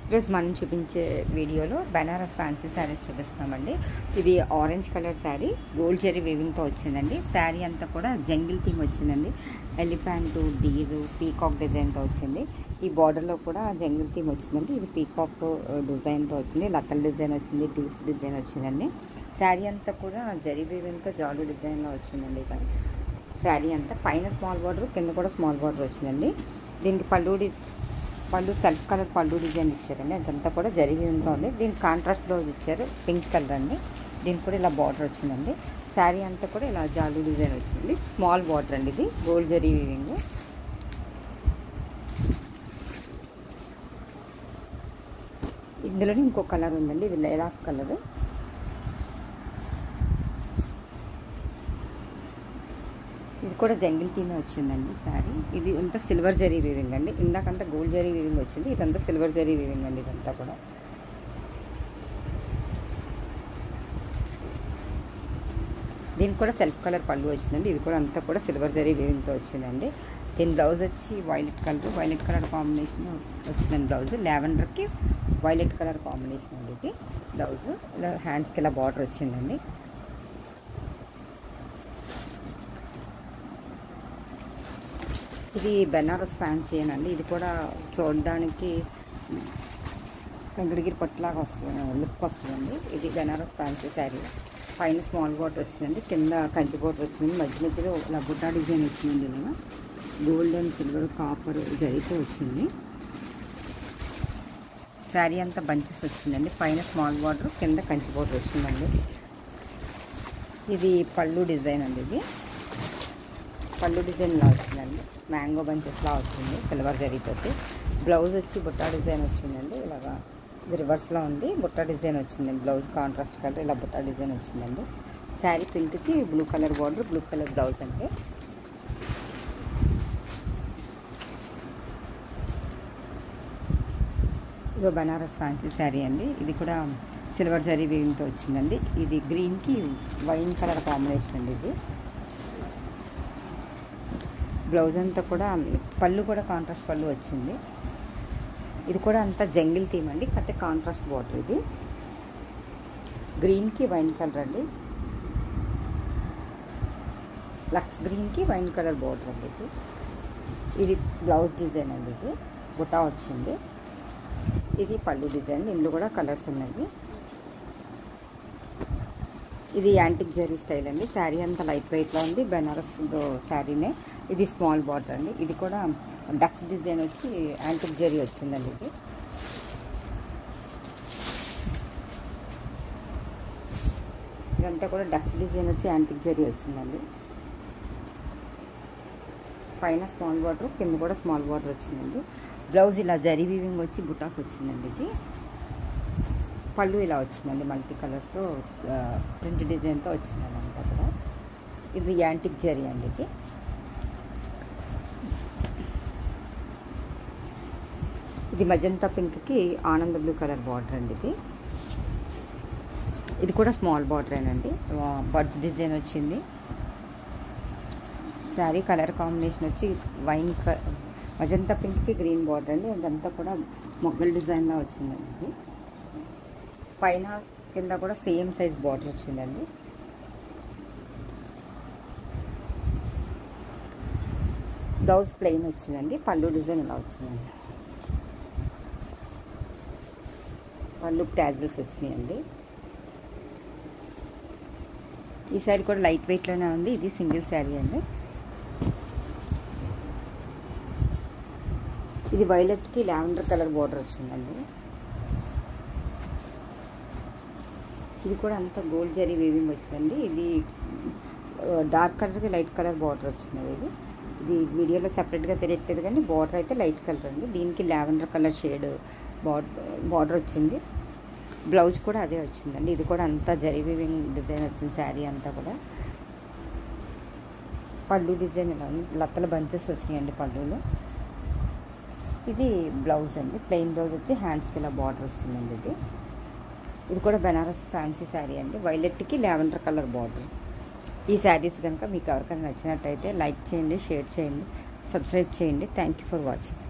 ఈరోజు మనం చూపించే వీడియోలో బెనారస్ ఫ్యాన్సీ శారీస్ చూపిస్తామండి. ఇది orange colour sari gold zari వీవింగ్తో వచ్చిందండి. శారీ అంతా కూడా జంగిల్ థీమ్ వచ్చిందండి. ఎలిఫెంట్, డీరు, పీకాక్ డిజైన్తో వచ్చింది. ఈ బార్డర్లో కూడా జంగిల్ థీమ్ వచ్చిందండి. ఇది పీకాక్ డిజైన్తో వచ్చింది, లతల్ డిజైన్ వచ్చింది, డూస్ డిజైన్ వచ్చిందండి. శారీ అంతా కూడా జెరీ వీవింగ్తో జాలీ డిజైన్లో వచ్చిందండి. శారీ అంతా పైన స్మాల్ బార్డర్, కింద కూడా స్మాల్ బార్డర్ వచ్చిందండి. దీనికి పళ్ళు సెల్ఫ్ కలర్ పళ్ళు డిజైన్ ఇచ్చారండి. అదంతా కూడా జరీ వీవింగ్లో ఉంది. దీనికి కాంట్రాస్ట్ బ్లౌజ్ ఇచ్చారు, పింక్ కలర్ అండి. దీనికి కూడా ఇలా బార్డర్ వచ్చిందండి. శారీ అంతా కూడా ఇలా జాలీ డిజైన్ వచ్చిందండి. స్మాల్ బార్డర్ అండి, ఇది గోల్డ్ జరీ వీవింగ్. ఇందులోనే ఇంకో కలర్ ఉందండి, ఇది లైలాక్ కలర్. ఇది కూడా జంగిల్ థీమ్ వచ్చిందండి శారీ. ఇది అంతా సిల్వర్ జరీ వీవింగ్ అండి. ఇందాకంతా గోల్డ్ జరీ వీవింగ్ వచ్చింది, ఇదంతా సిల్వర్ జరీ వీవింగ్ అండి. ఇదంతా కూడా దీనికి కూడా సెల్ఫ్ కలర్ పళ్ళు వచ్చిందండి. ఇది కూడా అంతా కూడా సిల్వర్ జరీ వీవింగ్తో వచ్చిందండి. దీని బ్లౌజ్ వచ్చి వైలెట్ కలర్ కాంబినేషన్ వచ్చిందండి. బ్లౌజ్ లావెండర్కి వైలెట్ కలర్ కాంబినేషన్ అండి. ఇది బ్లౌజ్ ఇలా హ్యాండ్స్కి ఇలా బార్డర్ వచ్చిందండి. ఇది బెనారస్ ఫ్యాన్సీ అండి. ఇది కూడా చూడడానికి వెంకటగిరి పట్టులాగా వస్తుంది, లుక్ వస్తుందండి. ఇది బెనారస్ ఫ్యాన్సీ శారీ. పైన స్మాల్ బార్డర్ వచ్చిందండి, కింద కంచి బార్డర్ వచ్చిందండి. మధ్యలో ఇలా బుట్టా డిజైన్ వచ్చిందండి. ఇలా గోల్డ్ అండ్ సిల్వర్ కాపర్ జరీతో వచ్చింది. శారీ అంతా బంచెస్ వచ్చిందండి. పైన స్మాల్ బార్డర్, కింద కంచి బార్డర్ వచ్చిందండి. ఇది పళ్ళు డిజైన్ అండి. ఇది పళ్ళు డిజైన్ ఇలా వచ్చిందండి. మ్యాంగో బంచెస్లా వచ్చింది సిల్వర్ జరీతోటి. బ్లౌజ్ వచ్చి బుట్టా డిజైన్ వచ్చిందండి. ఇలాగా ఇది రివర్స్లో ఉంది, బుట్టా డిజైన్ వచ్చిందండి. బ్లౌజ్ కాంట్రాస్ట్ కలర్ ఇలా బుట్టా డిజైన్ వచ్చిందండి. శారీ పింక్కి blue colour border, blue colour blouse అండి. ఇదో బెనారస్ ఫ్యాన్సీ శారీ అండి. ఇది కూడా సిల్వర్ జరీ వీవింగ్తో వచ్చిందండి. ఇది గ్రీన్కి వైన్ కలర్ కాంబినేషన్ అండి. ఇది బ్లౌజ్ అంతా కూడా పళ్ళు కూడా కాంట్రాస్ట్ పళ్ళు వచ్చింది. ఇది కూడా అంతా జంగిల్ థీమ్ అండి, కాకపోతే కాంట్రాస్ట్ బార్డర్. ఇది గ్రీన్కి వైన్ కలర్ అండి, లక్స్ గ్రీన్కి వైన్ కలర్ బార్డర్ అండి. ఇది బ్లౌజ్ డిజైన్ అండి. ఇది బుటా వచ్చింది. ఇది పళ్ళు డిజైన్, ఇందులో కూడా కలర్స్ ఉన్నాయి. ఇది యాంటిక్ జరీ స్టైల్ అండి. శారీ అంతా లైట్ వెయిట్లో ఉంది, బెనారస్ శారీనే. ఇది స్మాల్ బార్డర్ అండి. ఇది కూడా డక్స్ డిజైన్ వచ్చి యాంటిక్ జరీ వచ్చిందండి. ఇది ఇదంతా కూడా డక్స్ డిజైన్ వచ్చి యాంటిక్ జరీ వచ్చిందండి. పైన స్మాల్ బార్డర్, కింద కూడా స్మాల్ బార్డర్ వచ్చిందండి. బ్లౌజ్ ఇలా జరీ వీవింగ్ వచ్చి బుటాస్ వచ్చిందండి. ఇది పళ్ళు ఇలా వచ్చిందండి, మల్టీ కలర్స్తో ప్రింట్ డిజైన్తో వచ్చిందండి అంతా కూడా. ఇది యాంటిక్ జరీ అండి. ఇది మజంతా పింక్కి ఆనంద బ్లూ కలర్ బార్డర్ అండి. ఇది కూడా స్మాల్ బార్డరేనండి, బర్డ్స్ డిజైన్ వచ్చింది. శారీ కలర్ కాంబినేషన్ వచ్చి మజంతా పింక్కి గ్రీన్ బార్డర్ అండి. అదంతా కూడా మొగ్గల డిజైన్లో వచ్చిందండి. ఇది పైన కింద కూడా సేమ్ సైజ్ బార్డర్ వచ్చిందండి. బ్లౌజ్ ప్లెయిన్ వచ్చిందండి. పళ్ళు డిజైన్ ఇలా వచ్చిందండి. పళ్ళు ట్యాజిల్స్ వచ్చినాయండి. ఈ శారీ కూడా లైట్ వెయిట్లోనే ఉంది. ఇది సింగిల్ శారీ అండి. ఇది వైలెట్కి లావెండర్ కలర్ బార్డర్ వచ్చిందండి. ఇది కూడా అంతా గోల్డ్ జరీ వీవింగ్ వచ్చిందండి. ఇది డార్క్ కలర్కి లైట్ కలర్ బార్డర్ వచ్చింది. ఇది వీడియోలో సపరేట్గా తెలియట్లేదు కానీ బార్డర్ అయితే లైట్ కలర్ అండి. దీనికి లావెండర్ కలర్ షేడ్ బార్డర్ వచ్చింది. బ్లౌజ్ కూడా అదే వచ్చిందండి. ఇది కూడా అంతా జరీ వీవింగ్ డిజైన్ వచ్చింది. శారీ అంతా కూడా పళ్ళు డిజైన్ ఇలా లతల బంచెస్ వచ్చినాయండి పళ్ళులో. ఇది బ్లౌజ్ అండి, ప్లెయిన్ బ్లౌజ్ వచ్చి హ్యాండ్స్కి ఇలా బార్డర్ వచ్చిందండి. ఇది కూడా బెనారస్ ఫ్యాన్సీ శారీ అండి. వైలెట్కి లావెండర్ కలర్ బార్డర్. ఈ శారీస్ కనుక మీకు ఎవరికైనా నచ్చినట్టయితే లైక్ చేయండి, షేర్ చేయండి, సబ్స్క్రైబ్ చేయండి. Thank you for watching.